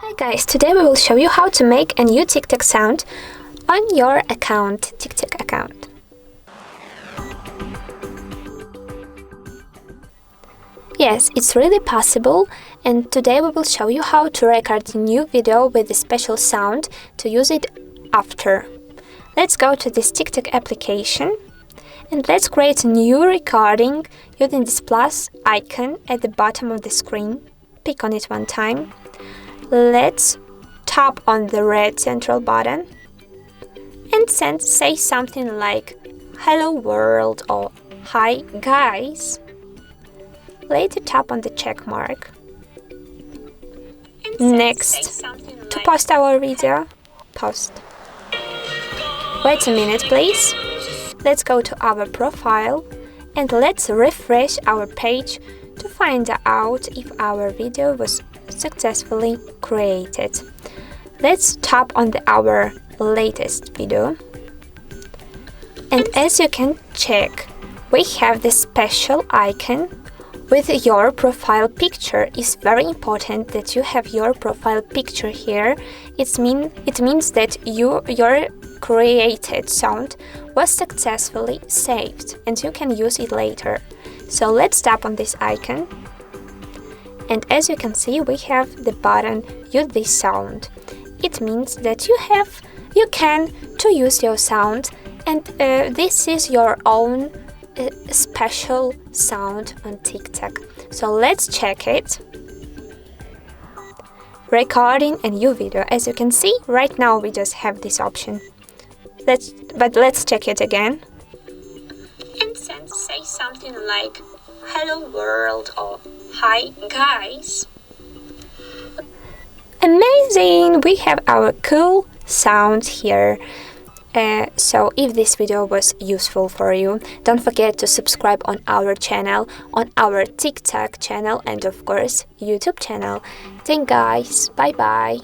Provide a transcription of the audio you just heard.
Hi guys, today we will show you how to make a new TikTok sound on your TikTok account. Yes, it's really possible, and today we will show you how to record a new video with a special sound to use it after. Let's go to this TikTok application and let's create a new recording using this plus icon at the bottom of the screen. Pick on it one time. Let's tap on the red central button and say something like "Hello world" or "Hi guys." Later tap on the check mark. Next, to post our video, post. Wait a minute please. Let's go to our profile and let's refresh our page to find out if our video was successfully created. Let's tap on our latest video, and as you can check, we have this special icon with your profile picture. It's very important that you have your profile picture here. It means that your created sound was successfully saved and you can use it later. So let's tap on this icon. And as you can see, we have the button "Use this sound." It means that you can use your sound, and this is your own special sound on TikTok. So let's check it. Recording a new video. As you can see, right now we just have this option. Let's check it again. And say something like "Hello world" or "Hi guys." Amazing! We have our cool sound here. So if this video was useful for you, don't forget to subscribe on our channel, on our TikTok channel, and of course YouTube channel. Thanks guys, bye bye.